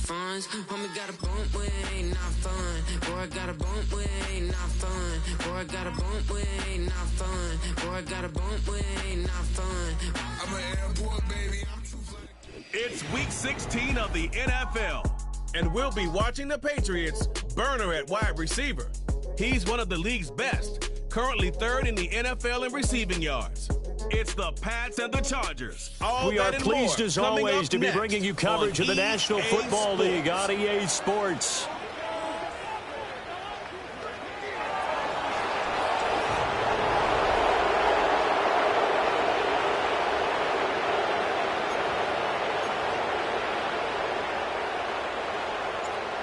funds. Homie got a bump with ain't not fun. Boy, I got a bump with ain't not fun. Boy, I got a bump with ain't not fun. Boy, I got a bump with ain't not fun. I'm an airport baby. It's week 16 of the NFL, and we'll be watching the Patriots burner at wide receiver. He's one of the league's best, currently third in the NFL in receiving yards. It's the Pats and the Chargers. We are pleased as always to be bringing you coverage of the National Football League on EA Sports.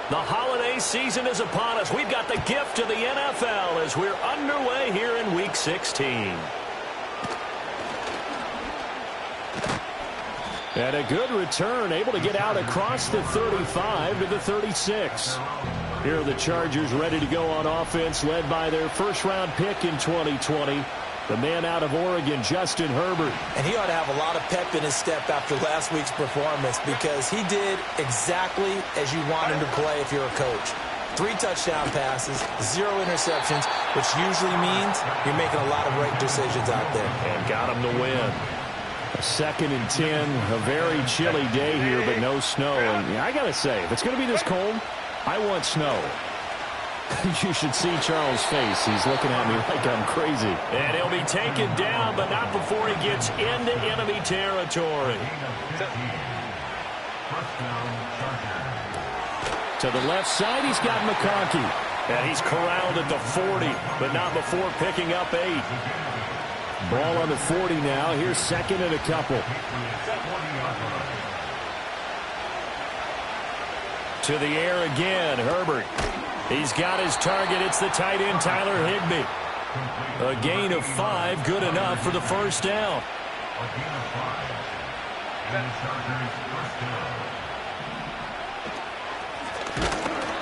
The holiday season is upon us. We've got the gift of the NFL as we're underway here in Week 16. And a good return, able to get out across the 35 to the 36. Here are the Chargers ready to go on offense, led by their first-round pick in 2020. The man out of Oregon, Justin Herbert. And he ought to have a lot of pep in his step after last week's performance because he did exactly as you want him to play if you're a coach. 3 touchdown passes, 0 interceptions, which usually means you're making a lot of right decisions out there. And got him to win. A 2nd and 10, a very chilly day here, but no snow. And I got to say, if it's going to be this cold, I want snow. You should see Charles' face. He's looking at me like I'm crazy. And he'll be taken down, but not before he gets into enemy territory. To the left side, he's got McConkey. And he's corralled at the 40, but not before picking up 8. Ball on the 40 now. Here's 2nd and a couple. To the air again, Herbert. He's got his target. It's the tight end, Tyler Higbee. A gain of 5, good enough for the first down.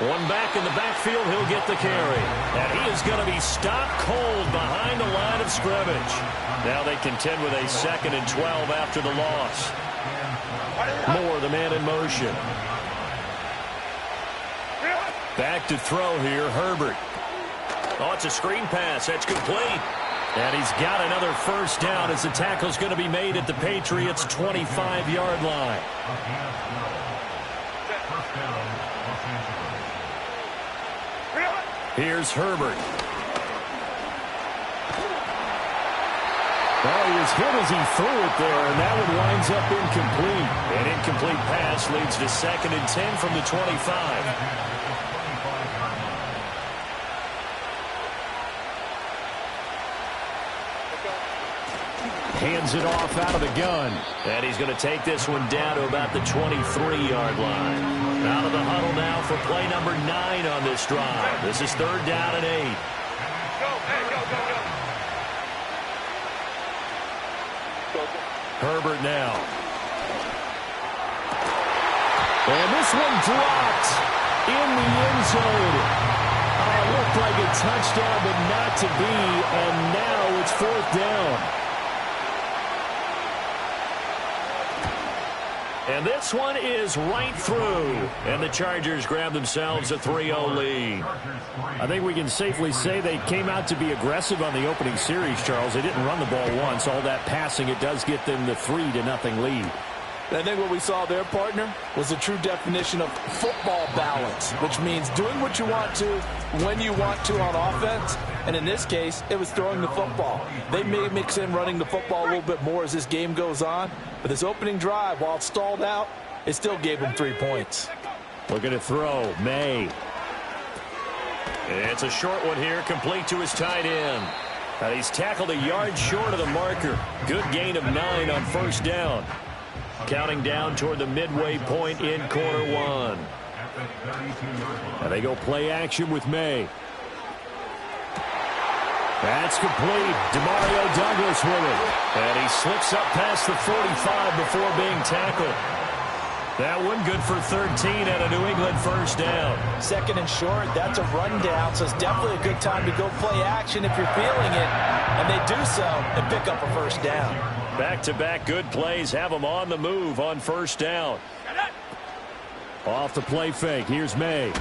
One back in the backfield, he'll get the carry. And he is going to be stopped cold behind the line of scrimmage. Now they contend with a 2nd and 12 after the loss. Moore, the man in motion. Back to throw here, Herbert. Oh, it's a screen pass. That's complete. And he's got another first down as the tackle's going to be made at the Patriots' 25-yard line. Here's Herbert. Oh, he was hit as he threw it there, and that one winds up incomplete. An incomplete pass leads to 2nd and 10 from the 25. Hands it off out of the gun. And he's going to take this one down to about the 23-yard line. Out of the huddle now for play number 9 on this drive. This is 3rd down and 8. Herbert now. And this one dropped in the end zone. It looked like a touchdown, but not to be. And now it's 4th down. And this one is right through. And the Chargers grab themselves a 3-0 lead. I think we can safely say they came out to be aggressive on the opening series, Charles. They didn't run the ball once. All that passing, it does get them the 3-0 lead. I think what we saw there, partner, was a true definition of football balance, which means doing what you want to when you want to on offense. And in this case, it was throwing the football. They may mix in running the football a little bit more as this game goes on. But this opening drive, while it stalled out, it still gave them 3 points. Looking to throw, May. It's a short one here, complete to his tight end. And he's tackled a yard short of the marker. Good gain of 9 on first down. Counting down toward the midway point in quarter 1. And they go play action with May. That's complete. Demario Douglas with it. And he slips up past the 45 before being tackled. That one good for 13 at a New England first down. 2nd and short, that's a rundown, so it's definitely a good time to go play action if you're feeling it. And they do so and pick up a first down. Back-to-back good plays have them on the move on first down. Off the play fake. Here's May.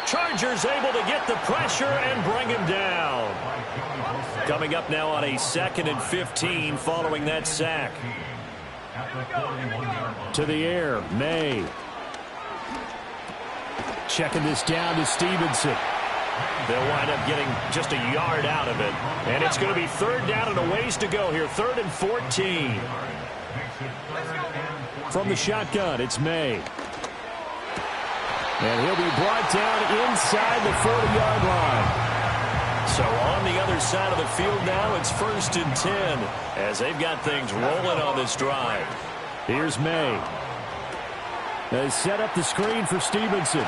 Chargers able to get the pressure and bring him down. Coming up now on a 2nd and 15 following that sack. To the air, May. Checking this down to Stevenson. They'll wind up getting just a yard out of it. And it's going to be 3rd down and a ways to go here. 3rd and 14. From the shotgun, it's May. And he'll be brought down inside the 40-yard line. So on the other side of the field now, it's 1st and 10 as they've got things rolling on this drive. Here's May. They set up the screen for Stevenson.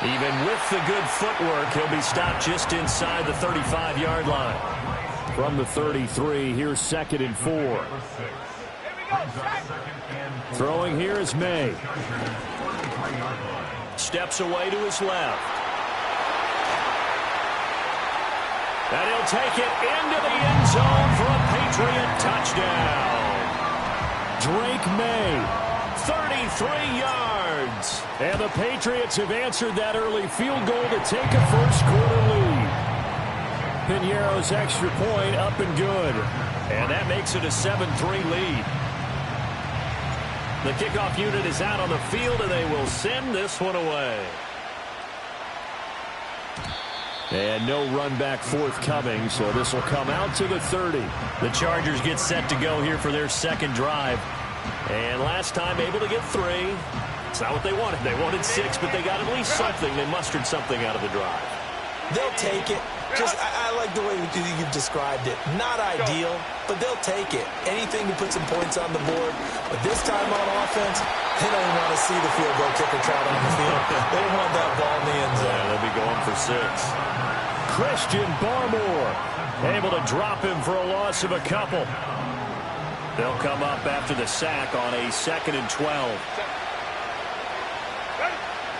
Even with the good footwork, he'll be stopped just inside the 35-yard line. From the 33, here's 2nd and 4. Throwing here is May. Steps away to his left. And he'll take it into the end zone for a Patriot touchdown. Drake May, 33 yards. And the Patriots have answered that early field goal to take a first-quarter lead. Piñeiro's extra point up and good. And that makes it a 7-3 lead. The kickoff unit is out on the field, and they will send this one away. And no run back forthcoming, so this will come out to the 30. The Chargers get set to go here for their 2nd drive. And last time able to get 3. It's not what they wanted. They wanted 6, but they got at least something. They mustered something out of the drive. They'll take it. I like the way you've described it. Not ideal, but they'll take it. Anything to put some points on the board. But this time on offense, they don't want to see the field goal kicker trot on the field. They want that ball in the end zone. Yeah, they'll be going for 6. Christian Barmore able to drop him for a loss of a couple. They'll come up after the sack on a 2nd and 12.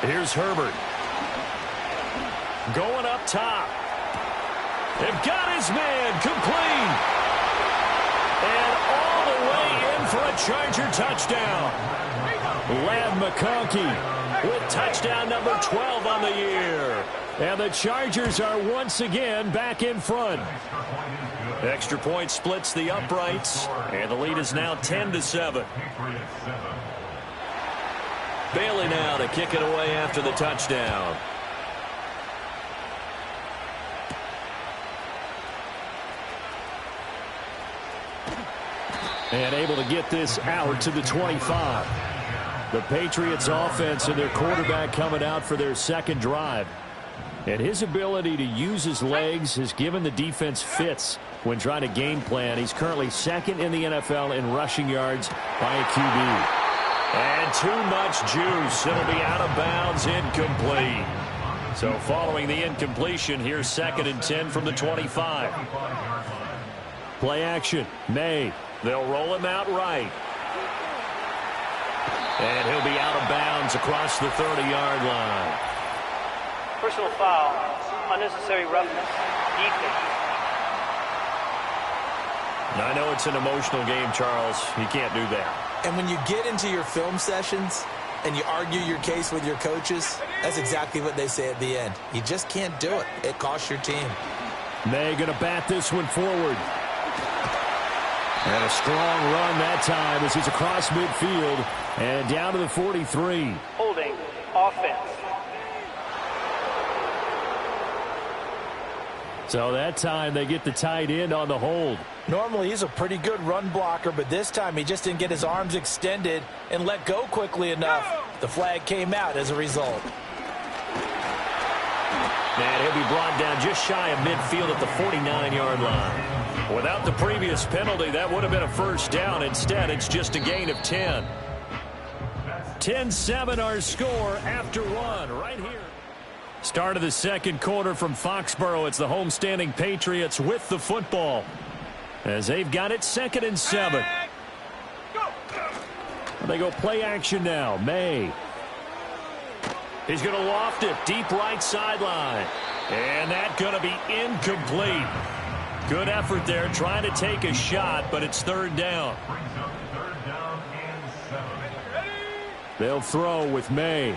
Here's Herbert. Going up top. They've got his man complete. And all the way in for a Charger touchdown. Ladd McConkey with touchdown number 12 on the year. And the Chargers are once again back in front. Extra point splits the uprights. And the lead is now 10-7. Bailey now to kick it away after the touchdown. And able to get this out to the 25. The Patriots offense and their quarterback coming out for their 2nd drive. And his ability to use his legs has given the defense fits when trying to game plan. He's currently 2nd in the NFL in rushing yards by a QB. And too much juice. It'll be out of bounds, incomplete. So following the incompletion, here's 2nd and 10 from the 25. Play action. May. They'll roll him out right. And he'll be out of bounds across the 30-yard line. Personal foul, unnecessary roughness, defense. Now, I know it's an emotional game, Charles. You can't do that. And when you get into your film sessions and you argue your case with your coaches, that's exactly what they say at the end. You just can't do it. It costs your team. May going to bat this one forward. And a strong run that time as he's across midfield and down to the 43. Holding, offense. So that time they get the tight end on the hold. Normally he's a pretty good run blocker, but this time he just didn't get his arms extended and let go quickly enough. The flag came out as a result. And he'll be brought down just shy of midfield at the 49-yard line. Without the previous penalty, that would have been a first down. Instead, it's just a gain of 10. 10-7 our score after one right here. Start of the 2nd quarter from Foxborough. It's the homestanding Patriots with the football as they've got it 2nd and 7. They go play action now. May. He's going to loft it deep right sideline. And that's going to be incomplete. Good effort there trying to take a shot, but it's 3rd down. They'll throw with May.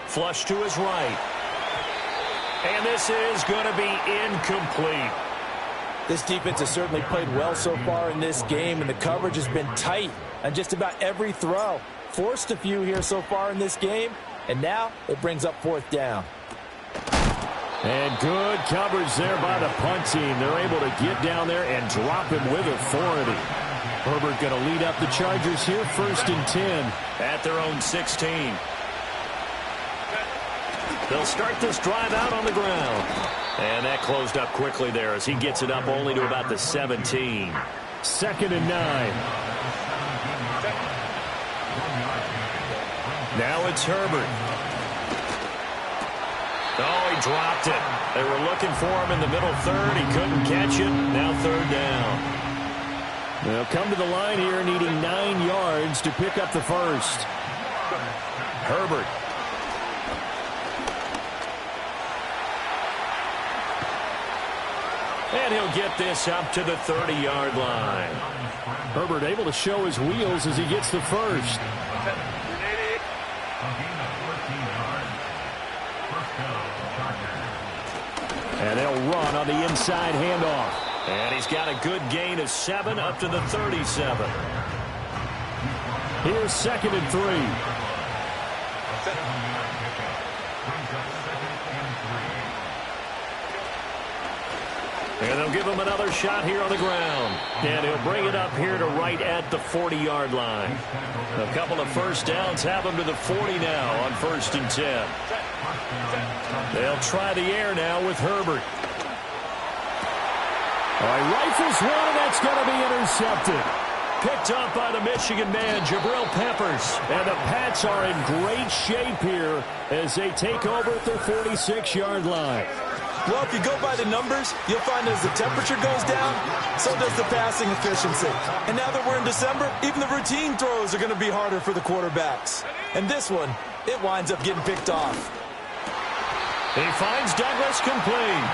Flush to his right. And this is going to be incomplete. This defense has certainly played well so far in this game, and the coverage has been tight on just about every throw. Forced a few here so far in this game, and now it brings up 4th down. And good coverage there by the punt team. They're able to get down there and drop him with authority. Herbert going to lead up the Chargers here, 1st and 10. At their own 16. They'll start this drive out on the ground. And that closed up quickly there as he gets it up only to about the 17. 2nd and 9. Now it's Herbert. Oh, he dropped it. They were looking for him in the middle 3rd. He couldn't catch it. Now 3rd down. They'll come to the line here needing 9 yards to pick up the 1st. Herbert. And he'll get this up to the 30-yard line. Herbert able to show his wheels as he gets the 1st. And they'll run on the inside handoff. And he's got a good gain of 7 up to the 37. Here's 2nd and 3. And they'll give him another shot here on the ground. And he'll bring it up here to right at the 40-yard line. A couple of 1st downs have him to the 40 now on 1st and 10. They'll try the air now with Herbert. He rifles one, and that's going to be intercepted. Picked up by the Michigan man, Jabril Peppers. And the Pats are in great shape here as they take over at their 46-yard line. Well, if you go by the numbers, you'll find as the temperature goes down, so does the passing efficiency. And now that we're in December, even the routine throws are going to be harder for the quarterbacks. And this one, it winds up getting picked off. He finds Douglas complete.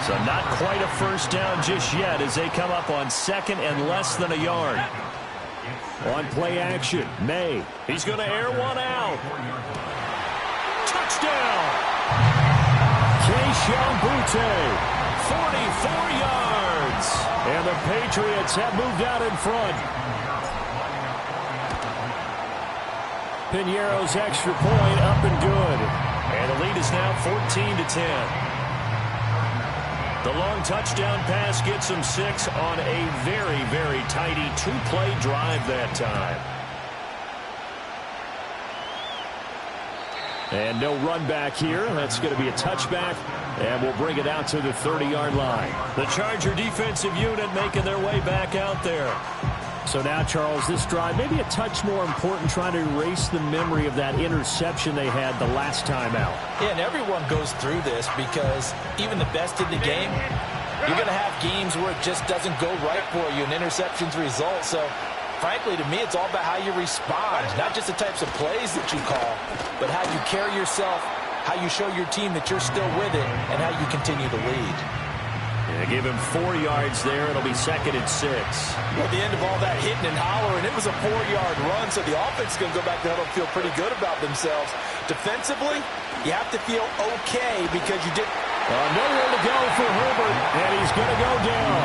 So not quite a 1st down just yet as they come up on 2nd and less than a yard. On play action, May. He's going to air one out. Touchdown! Keishawn Butte. 44 yards. And the Patriots have moved out in front. Piñeiro's extra point up and good. And the lead is now 14-10. The long touchdown pass gets them 6 on a very, very tidy 2-play drive that time. And no run back here. That's going to be a touchback. And we'll bring it out to the 30-yard line. The Charger defensive unit making their way back out there. So now, Charles, this drive maybe a touch more important, trying to erase the memory of that interception they had the last time out. Yeah, and everyone goes through this because even the best in the game, you're going to have games where it just doesn't go right for you and interceptions result. So, frankly, to me, it's all about how you respond, not just the types of plays that you call, but how you carry yourself, how you show your team that you're still with it, and how you continue to lead. They give him 4 yards there. It'll be 2nd and 6. At the end of all that hitting and hollering, it was a 4-yard run, so the offense is going to go back to huddle and feel pretty good about themselves. Defensively, you have to feel okay because you did. Nowhere to go for Herbert, and he's going to go down.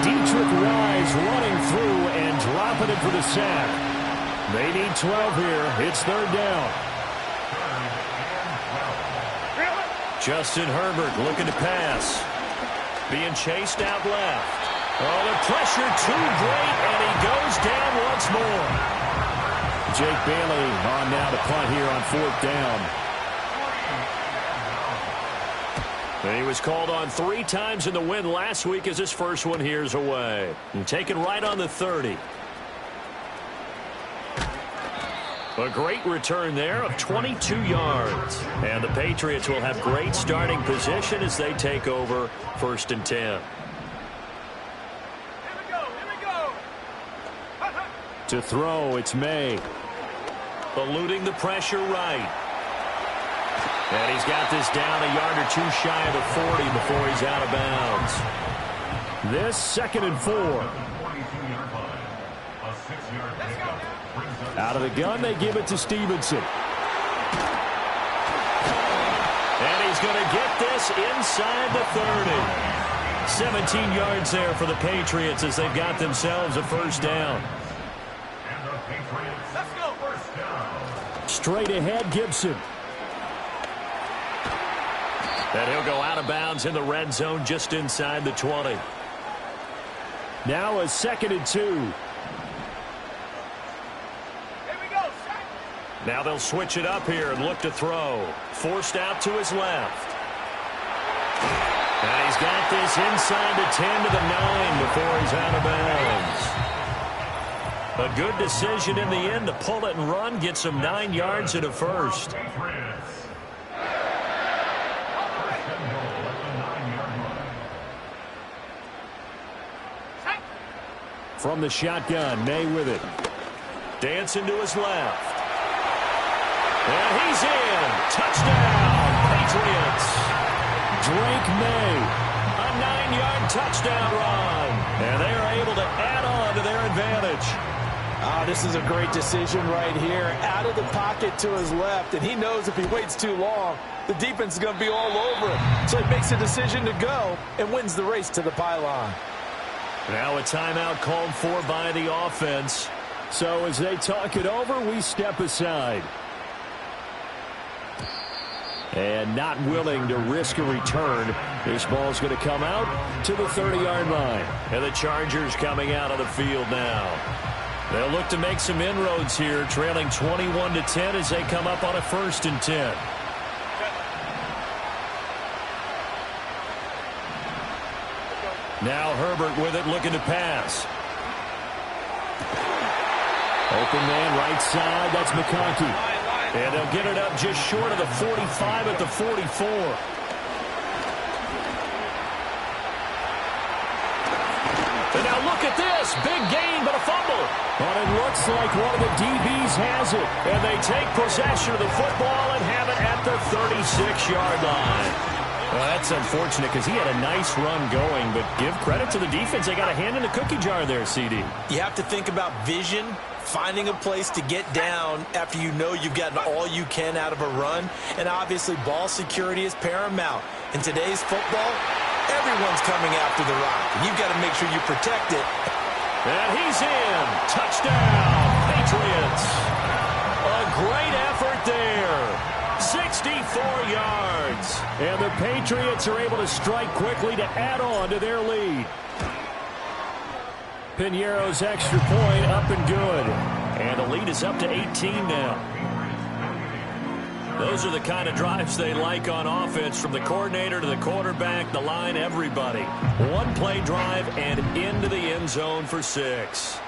Dietrich Wise running through and dropping it for the sack. They need 12 here. It's 3rd down. Justin Herbert looking to pass. Being chased out left. Oh, the pressure too great, and he goes down once more. Jake Bailey on now to punt here on 4th down. And he was called on 3 times in the win last week as his first one here's away. And taken right on the 30. A great return there of 22 yards. And the Patriots will have great starting position as they take over 1st and 10. Here we go. To throw, it's May. Eluding the pressure right. And he's got this down a yard or 2 shy of the 40 before he's out of bounds. This 2nd and 4. Out of the gun, they give it to Stevenson. And he's going to get this inside the 30. 17 yards there for the Patriots as they've got themselves a first down. Straight ahead, Gibson. And he'll go out of bounds in the red zone just inside the 20. Now a 2nd and 2. Now they'll switch it up here and look to throw. Forced out to his left. And he's got this inside the 10 to the 9 before he's out of bounds. A good decision in the end to pull it and run, get some 9 yards and a first. From the shotgun, May with it. Dancing to his left. And he's in. Touchdown, Patriots. Drake May. A 9-yard touchdown run. And they are able to add on to their advantage. Oh, this is a great decision right here. Out of the pocket to his left. And he knows if he waits too long, the defense is going to be all over him. So he makes a decision to go and wins the race to the pylon. Now a timeout called for by the offense. So as they talk it over, we step aside. And not willing to risk a return. This ball's going to come out to the 30-yard line. And the Chargers coming out of the field now. They'll look to make some inroads here, trailing 21-10 as they come up on a 1st and 10. Now Herbert with it, looking to pass. Open man, right side. That's McConkey. And they'll get it up just short of the 45 at the 44. And now look at this. Big gain, but a fumble. But it looks like one of the DBs has it. And they take possession of the football and have it at the 36-yard line. Well, that's unfortunate because he had a nice run going, but give credit to the defense. They got a hand in the cookie jar there, CD. You have to think about vision, finding a place to get down after you know you've gotten all you can out of a run, and obviously ball security is paramount. In today's football, everyone's coming after the rock. You've got to make sure you protect it. And he's in. Touchdown, Patriots. A great effort there. 64 yards. And the Patriots are able to strike quickly to add on to their lead. Piñeiro's extra point up and good. And the lead is up to 18 now. Those are the kind of drives they like on offense, from the coordinator to the quarterback, the line, everybody. One-play drive and into the end zone for 6.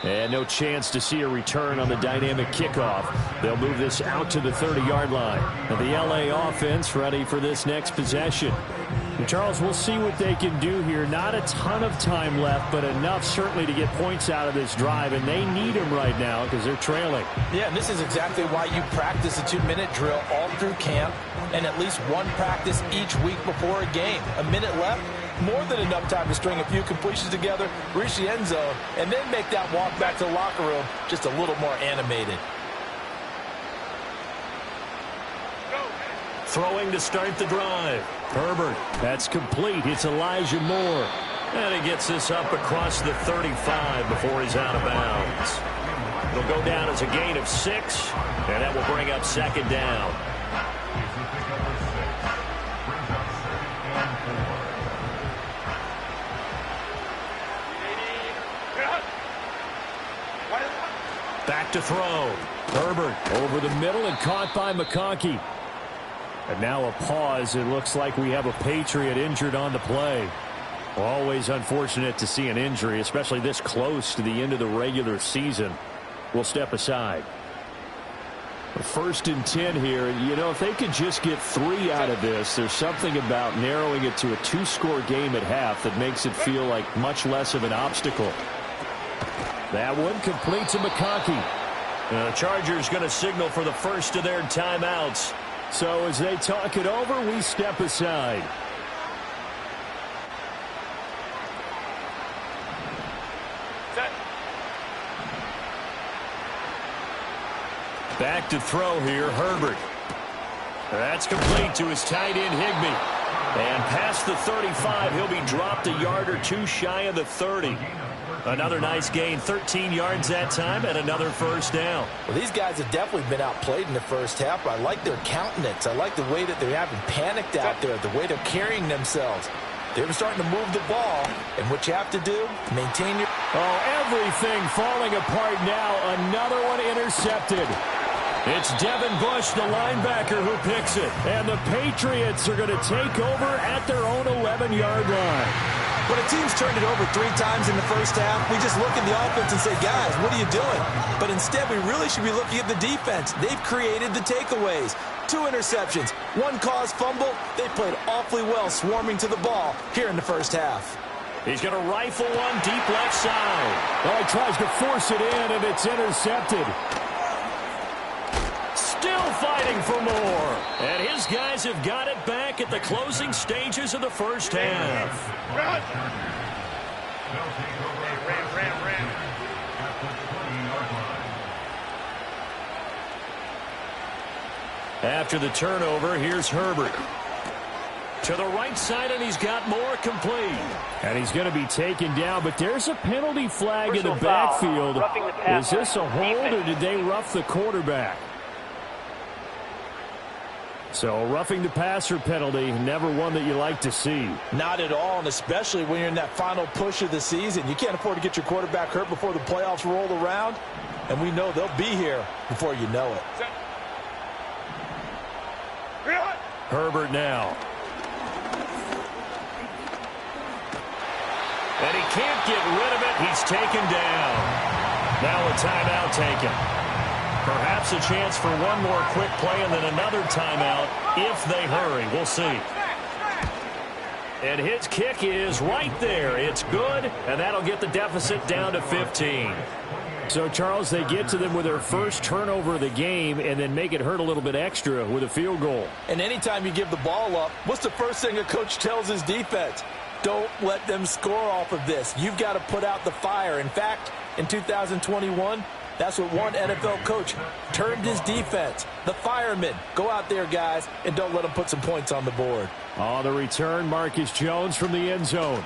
And no chance to see a return on the dynamic kickoff. They'll move this out to the 30-yard line. And the L.A. offense ready for this next possession. And Charles, we'll see what they can do here. Not a ton of time left, but enough certainly to get points out of this drive. And they need them right now because they're trailing. Yeah, and this is exactly why you practice a 2-minute drill all through camp and at least one practice each week before a game. A minute left, more than enough time to string a few completions together, reach the end zone, and then make that walk back to the locker room just a little more animated. Throwing to start the drive. Herbert, that's complete. It's Elijah Moore. And he gets this up across the 35 before he's out of bounds. It'll go down as a gain of 6, and that will bring up 2nd down. Back to throw. Herbert over the middle and caught by McConkey. And now a pause. It looks like we have a Patriot injured on the play. Always unfortunate to see an injury, especially this close to the end of the regular season. We'll step aside. 1st and 10 here. You know, if they could just get 3 out of this, there's something about narrowing it to a 2-score game at half that makes it feel like much less of an obstacle. That one complete to McConkey. The Chargers going to signal for the first of their timeouts. So as they talk it over, we step aside. Back to throw here, Herbert. That's complete to his tight end, Higbee. And past the 35, he'll be dropped a yard or two shy of the 30. Another nice gain, 13 yards that time, and another first down. Well, these guys have definitely been outplayed in the first half, but I like their countenance. I like the way that they're having panicked out there, the way they're carrying themselves. They're starting to move the ball, and what you have to do, maintain your... Oh, everything falling apart now. Another one intercepted. It's Devin Bush, the linebacker, who picks it. And the Patriots are going to take over at their own 11-yard line. When a team's turned it over 3 times in the first half, we just look at the offense and say, guys, what are you doing? But instead, we really should be looking at the defense. They've created the takeaways. 2 interceptions, 1 caused fumble. They played awfully well swarming to the ball here in the first half. He's going to rifle one deep left side. Oh, he tries to force it in, and it's intercepted. Still fighting for more. And his guys have got it back at the closing stages of the first half. After the turnover, here's Herbert. To the right side, and he's got more complete. And he's going to be taken down, but there's a penalty flag in the Personal foul. backfield. Roughing the Is this a hold, or did they rough the quarterback? So roughing the passer penalty, never one that you like to see. Not at all, and especially when you're in that final push of the season. You can't afford to get your quarterback hurt before the playoffs roll around, and we know they'll be here before you know it. Herbert now. And he can't get rid of it. He's taken down. Now a timeout taken. Perhaps a chance for one more quick play and then another timeout if they hurry. We'll see. And his kick is right there. It's good, and that'll get the deficit down to 15. So, Charles, they get to them with their first turnover of the game and then make it hurt a little bit extra with a field goal. And anytime you give the ball up, what's the first thing a coach tells his defense? Don't let them score off of this. You've got to put out the fire. In fact, in 2021, that's what one NFL coach termed his defense. The firemen. Go out there, guys, and don't let them put some points on the board. Oh, the return, Marcus Jones from the end zone.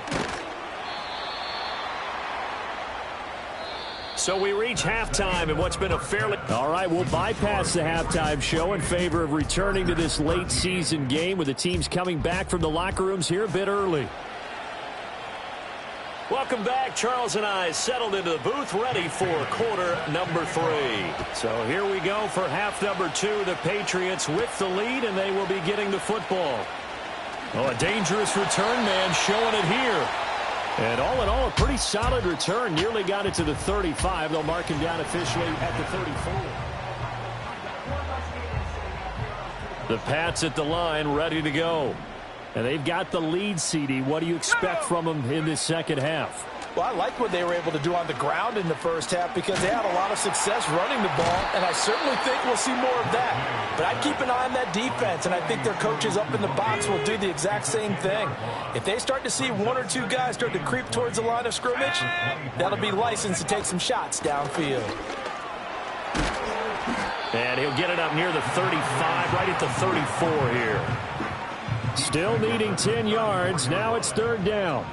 So we reach halftime in what's been a fairly... All right, we'll bypass the halftime show in favor of returning to this late season game with the teams coming back from the locker rooms here a bit early. Welcome back. Charles and I settled into the booth ready for quarter number 3. So here we go for half number 2. The Patriots with the lead, and they will be getting the football. Oh, a dangerous return man showing it here. And all in all, a pretty solid return. Nearly got it to the 35. They'll mark him down officially at the 34. The Pats at the line, ready to go. And they've got the lead, CD. What do you expect from them in this second half? Well, I like what they were able to do on the ground in the first half because they had a lot of success running the ball, and I certainly think we'll see more of that. But I keep an eye on that defense, and I think their coaches up in the box will do the exact same thing. If they start to see 1 or 2 guys start to creep towards the line of scrimmage, that'll be licensed to take some shots downfield. And he'll get it up near the 35, right at the 34 here. Still needing 10 yards. Now it's third down.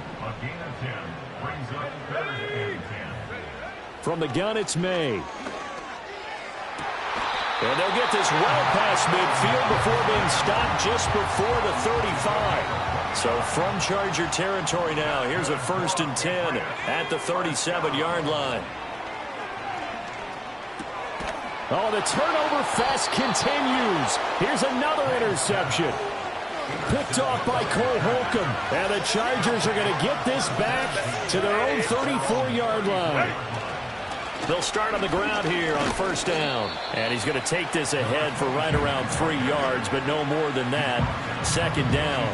From the gun, it's May. And they'll get this well past midfield before being stopped just before the 35. So from Charger territory now, here's a 1st and 10 at the 37-yard line. Oh, the turnover fest continues. Here's another interception. Picked off by Cole Holcomb. And the Chargers are going to get this back to their own 34-yard line. They'll start on the ground here on 1st down. And he's going to take this ahead for right around 3 yards, but no more than that. 2nd down.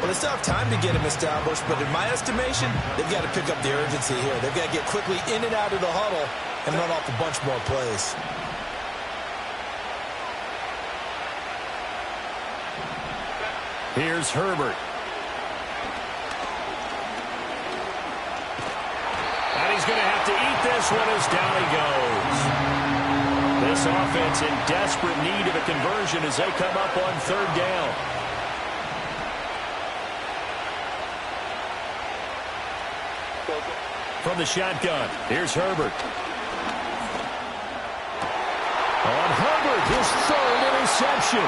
Well, they still have time to get him established, but in my estimation, they've got to pick up the urgency here. They've got to get quickly in and out of the huddle and run off a bunch more plays. Here's Herbert. And he's going to have to eat this one as down he goes. This offense in desperate need of a conversion as they come up on third down. From the shotgun, here's Herbert. On Herbert, his third interception.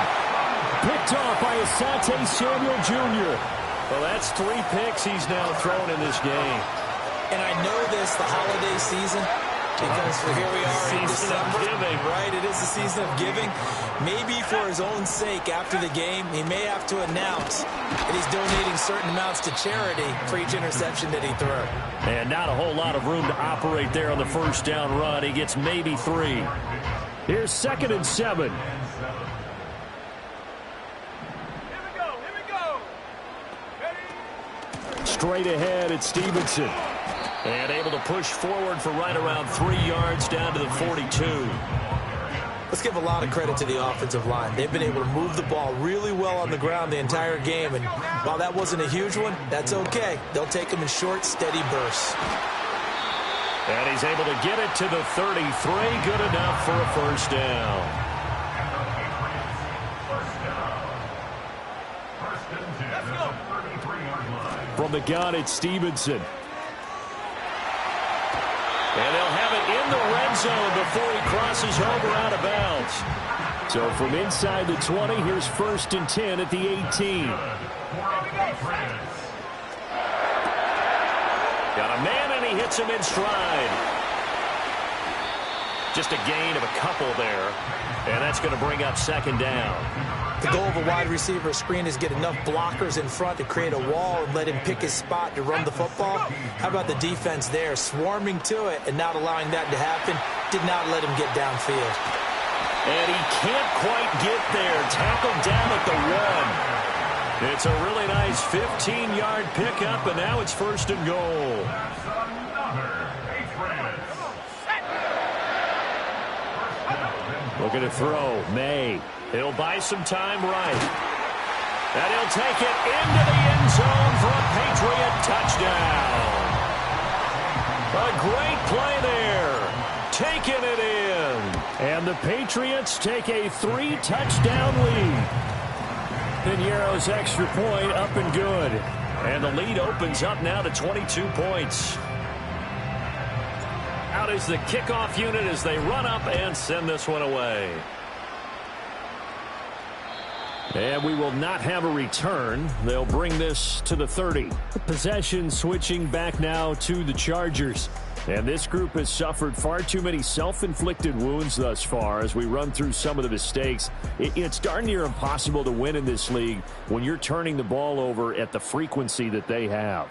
Picked off by Asante Samuel Jr. Well, that's 3 picks he's now thrown in this game. And I know this, the holiday season, because here we are in December. Right, it is the season of giving. Maybe for his own sake, after the game, he may have to announce that he's donating certain amounts to charity for each interception that he threw. And not a whole lot of room to operate there on the first down run. He gets maybe 3. Here's 2nd and 7. Straight ahead at Stevenson. And able to push forward for right around 3 yards down to the 42. Let's give a lot of credit to the offensive line. They've been able to move the ball really well on the ground the entire game. And while that wasn't a huge one, that's okay. They'll take them in short, steady bursts. And he's able to get it to the 33. Good enough for a first down. From the gun, it's Stevenson. And they'll have it in the red zone before he crosses over out of bounds. So from inside the 20, here's 1st and 10 at the 18. Got a man, and he hits him in stride. Just a gain of a couple there. And that's going to bring up 2nd down. The goal of a wide receiver screen is get enough blockers in front to create a wall and let him pick his spot to run the football. How about the defense there, swarming to it and not allowing that to happen? Did not let him get downfield. And he can't quite get there. Tackled down at the 1. It's a really nice 15-yard pickup, and now it's 1st and goal. Looking to throw, May. He'll buy some time right. And he'll take it into the end zone for a Patriot touchdown. A great play there. Taking it in. And the Patriots take a 3-touchdown lead. Piñeiro's extra point up and good. And the lead opens up now to 22 points. Out is the kickoff unit as they run up and send this one away. And we will not have a return. They'll bring this to the 30. Possession switching back now to the Chargers. And this group has suffered far too many self-inflicted wounds thus far as we run through some of the mistakes. It's darn near impossible to win in this league when you're turning the ball over at the frequency that they have.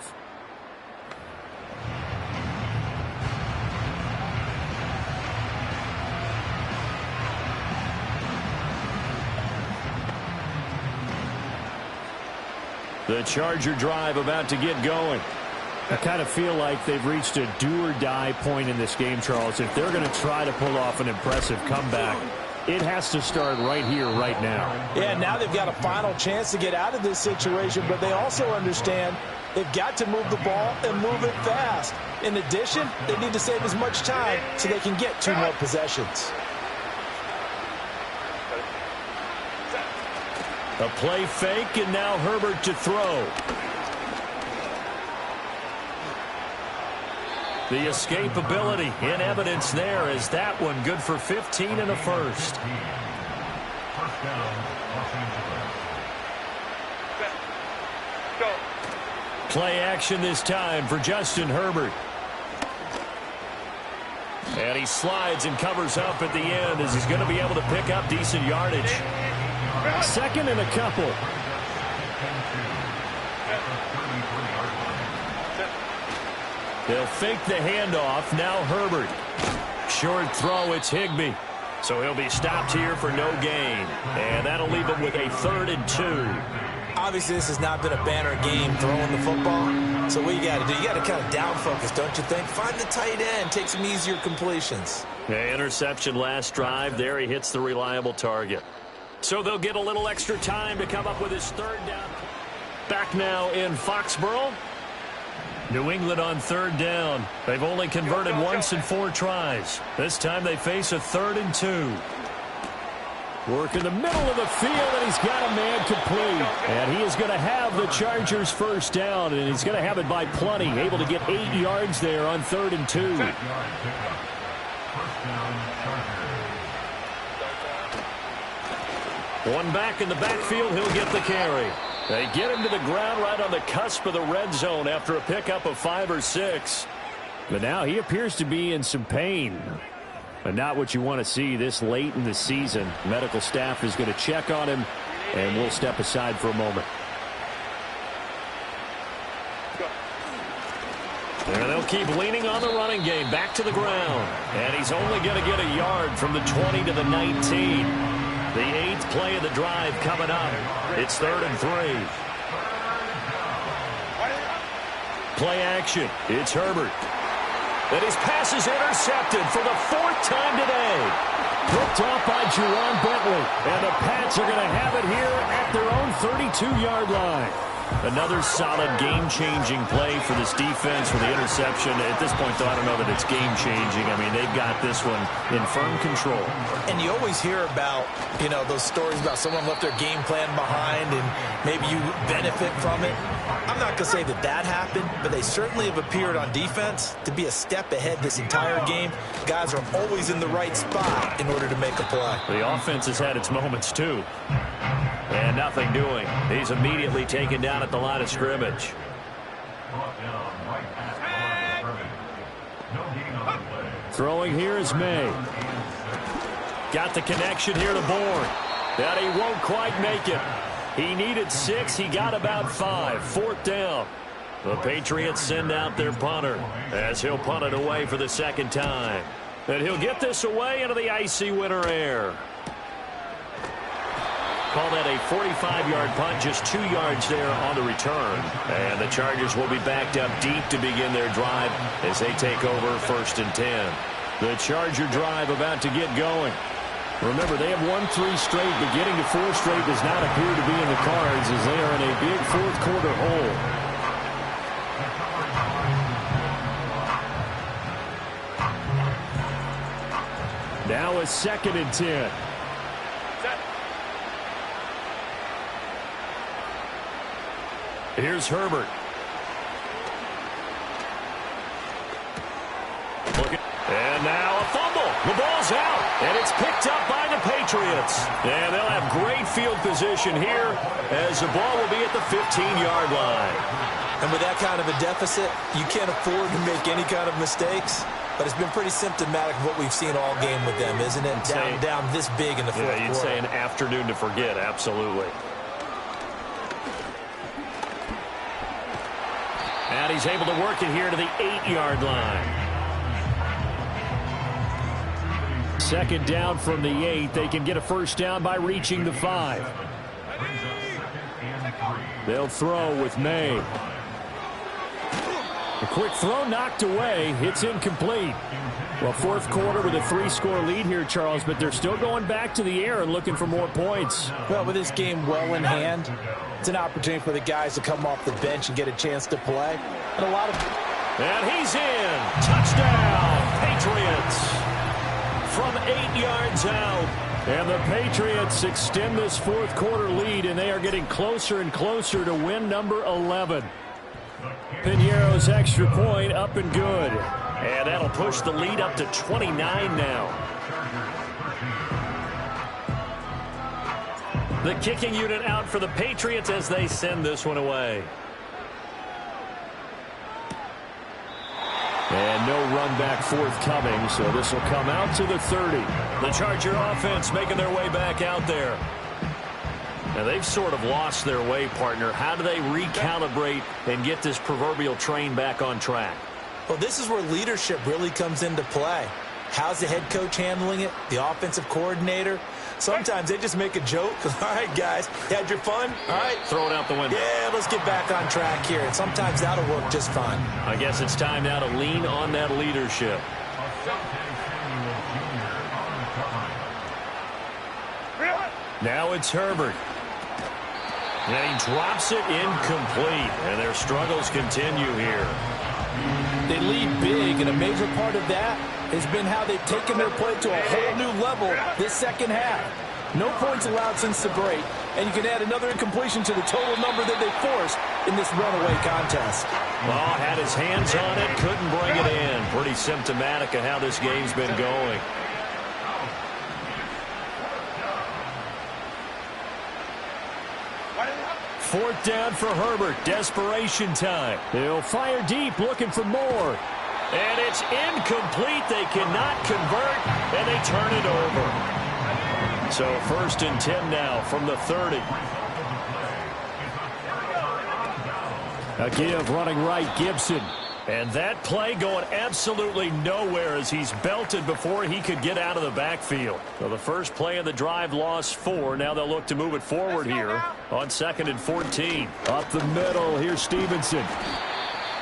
The Charger drive about to get going. I kind of feel like they've reached a do-or-die point in this game, Charles. If they're going to try to pull off an impressive comeback, it has to start right here, right now. Yeah, now they've got a final chance to get out of this situation, but they also understand they've got to move the ball and move it fast. In addition, they need to save as much time so they can get 2 more possessions. A play fake, and now Herbert to throw. The escapability in evidence there as that one good for 15 and a first. Play action this time for Justin Herbert. And he slides and covers up at the end as he's going to be able to pick up decent yardage. 2nd and a couple. They'll fake the handoff. Now Herbert. Short throw, it's Higbee. So he'll be stopped here for no gain. And that'll leave him with a 3rd and 2. Obviously, this has not been a banner game throwing the football. So what you got to do, you got to kind of down focus, don't you think? Find the tight end, take some easier completions. Interception last drive. There he hits the reliable target. So they'll get a little extra time to come up with his 3rd down. Back now in Foxborough. New England on 3rd down. They've only converted once in 4 tries. This time they face a 3rd and 2. Work in the middle of the field, and he's got a man complete. And he is going to have the Chargers first down, and he's going to have it by plenty. Able to get 8 yards there on 3rd and 2. One back in the backfield, he'll get the carry. They get him to the ground right on the cusp of the red zone after a pickup of 5 or 6. But now he appears to be in some pain. But not what you want to see this late in the season. Medical staff is going to check on him, and we'll step aside for a moment. And they'll keep leaning on the running game. Back to the ground. And he's only going to get a yard from the 20 to the 19. The 8th play of the drive coming up. It's 3rd and 3. Play action. It's Herbert. And his pass is intercepted for the 4th time today. Picked off by Juwan Bentley. And the Pats are going to have it here at their own 32-yard line. Another solid game-changing play for this defense with the interception. At this point, though, I don't know that it's game-changing. I mean, they've got this one in firm control. And you always hear about, those stories about someone left their game plan behind and maybe you benefit from it. I'm not going to say that happened, but they certainly have appeared on defense to be a step ahead this entire game. Guys are always in the right spot in order to make a play. The offense has had its moments, too. And nothing doing. He's immediately taken down at the line of scrimmage. Throwing here is May. Got the connection here to Bourne. That he won't quite make it. He needed 6. He got about 5. 4th down. The Patriots send out their punter as he'll punt it away for the 2nd time. And he'll get this away into the icy winter air. Call that a 45-yard punt, just 2 yards there on the return. And the Chargers will be backed up deep to begin their drive as they take over 1st and 10. The Charger drive about to get going. Remember, they have won 3 straight, but getting to 4 straight does not appear to be in the cards as they are in a big 4th quarter hole. Now a 2nd and 10. Here's Herbert. And now a fumble. The ball's out. And it's picked up by the Patriots. And they'll have great field position here as the ball will be at the 15-yard line. And with that kind of a deficit, you can't afford to make any kind of mistakes. But it's been pretty symptomatic of what we've seen all game with them, isn't it? Down this big in the 4th quarter. You'd say an afternoon to forget, absolutely. And he's able to work it here to the 8-yard line. 2nd down from the 8. They can get a first down by reaching the 5. They'll throw with May. A quick throw knocked away. It's incomplete. Well, 4th quarter with a 3-score lead here, Charles, but they're still going back to the air and looking for more points. Well, with this game well in hand, it's an opportunity for the guys to come off the bench and get a chance to play. And And he's in. Touchdown, Patriots. From 8 yards out. And the Patriots extend this 4th quarter lead, and they are getting closer and closer to win number 11. Piñeiro's extra point up and good. And that'll push the lead up to 29 now. The kicking unit out for the Patriots as they send this one away. And no run back forthcoming, so this will come out to the 30. The Charger offense making their way back out there. Now, they've sort of lost their way, partner. How do they recalibrate and get this proverbial train back on track? Well, this is where leadership really comes into play. How's the head coach handling it? The offensive coordinator? Sometimes they just make a joke. All right, guys, you had your fun? All right. Throw it out the window. Yeah, let's get back on track here. And sometimes that'll work just fine. I guess it's time now to lean on that leadership. Now it's Herbert. And he drops it incomplete. And their struggles continue here. They lead big, and a major part of that has been how they've taken their play to a whole new level this second half. No points allowed since the break, and you can add another incompletion to the total number that they forced in this runaway contest. Well, had his hands on it, couldn't bring it in. Pretty symptomatic of how this game's been going. Fourth down for Herbert. Desperation time. He'll fire deep, looking for more. And it's incomplete. They cannot convert, and they turn it over. So 1st and 10 now from the 30. A give running right, Gibson. And that play going absolutely nowhere as he's belted before he could get out of the backfield. So the first play of the drive lost 4. Now they'll look to move it forward here on 2nd and 14. Up the middle, here's Stevenson.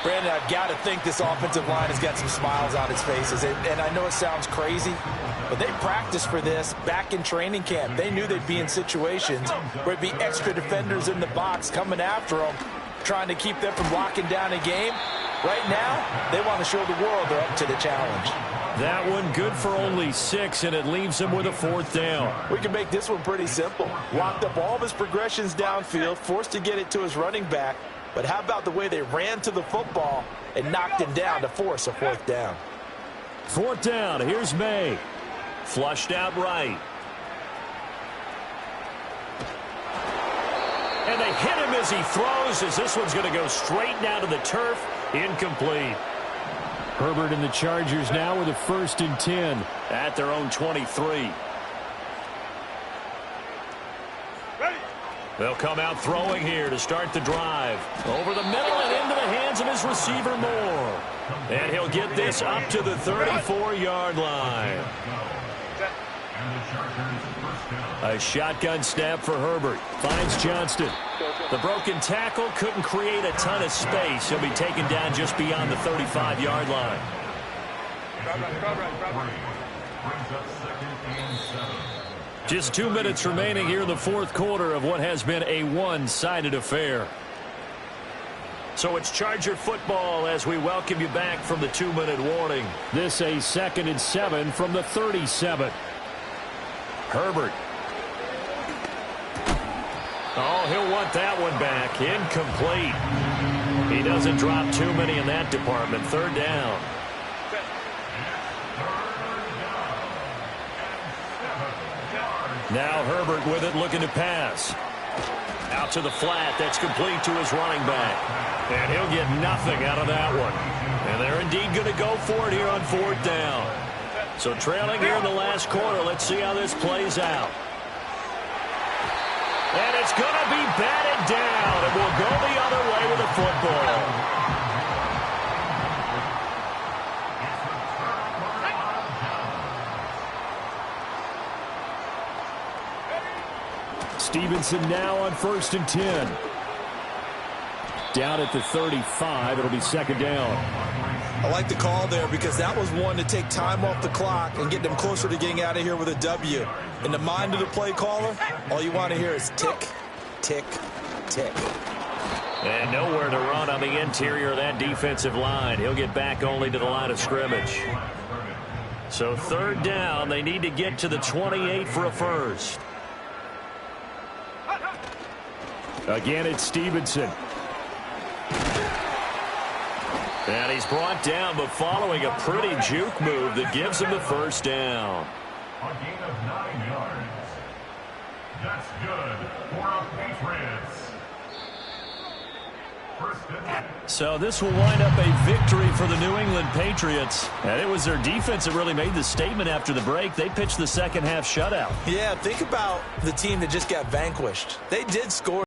Brandon, I've got to think this offensive line has got some smiles on its faces. And I know it sounds crazy, but they practiced for this back in training camp. They knew they'd be in situations where it'd be extra defenders in the box coming after them, trying to keep them from locking down a game. Right now, they want to show the world they're up to the challenge. That one good for only 6, and it leaves him with a 4th down. We can make this one pretty simple. Locked up all of his progressions downfield, forced to get it to his running back. But how about the way they ran to the football and knocked him down to force a 4th down? 4th down, here's May. Flushed out right. And they hit him as he throws, as this one's going to go straight down to the turf. Incomplete. Herbert and the Chargers now with a 1st and 10. At their own 23. They'll come out throwing here to start the drive. Over the middle and into the hands of his receiver Moore. And he'll get this up to the 34-yard line. A shotgun snap for Herbert. Finds Johnston. The broken tackle couldn't create a ton of space. He'll be taken down just beyond the 35-yard line. Just 2 minutes remaining here in the 4th quarter of what has been a one-sided affair. So it's Charger football as we welcome you back from the 2-minute warning. This a 2nd and 7 from the 37. Herbert. Oh, he'll want that one back. Incomplete. He doesn't drop too many in that department. 3rd down. Now Herbert with it, looking to pass. Out to the flat. That's complete to his running back. And he'll get nothing out of that one. And they're indeed going to go for it here on 4th down. So trailing here in the last quarter. Let's see how this plays out. And it's going to be batted down. And we'll go the other way with the football. Stevenson now on 1st and 10. Down at the 35. It'll be 2nd down. I like the call there because that was one to take time off the clock and get them closer to getting out of here with a W. In the mind of the play caller, all you want to hear is tick, tick, tick. And nowhere to run on the interior of that defensive line. He'll get back only to the line of scrimmage. So 3rd down, they need to get to the 28 for a first. Again, it's Stevenson. And he's brought down, but following a pretty juke move that gives him the 1st down. A gain of 9 yards. That's good for our Patriots. So this will wind up a victory for the New England Patriots. And it was their defense that really made the statement after the break. They pitched the second half shutout. Yeah, think about the team that just got vanquished. They did score.